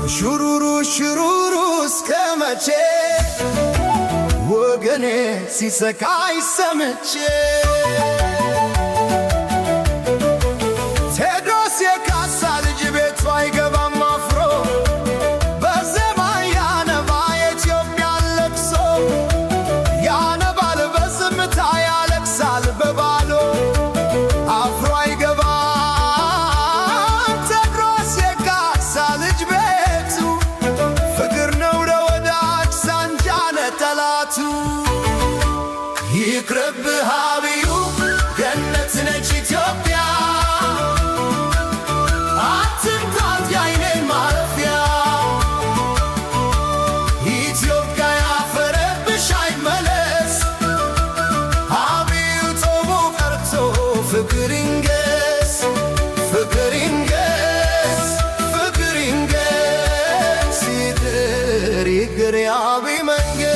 ሹሩሩ ሹሩሩ እስከ መቼ ወገኔ ሲሰቃይ ሰምቼ ቴዎድሮስ የካሳ ልጅ ቤቱ አይገባም አፍሮ በዜማ ያነባ የኢትዮጵያን ለቅሶ ያነባል በዝምታ ያለቅሳል በባዶ አፍሮ አይገባም ቴዎድሮስ የካሳ ልጅ ቤቱ ፍቅር ነው ለወዳጅ ሳንጃ ለጠላቱ ይቅርብህ አብዩ ገነት ነች ኢትዮጵያ አትምታት የዓይኔን ማረፊያ ኢትዮጵያ ያፈረብሽ አይመለስ አብዩ ጦሙ ቀርቶ ፍቅር ይንገስ ፍቅር ይንገስ ፍቅር ይንገስ ይቅር ይቅር የአብይ መንገስ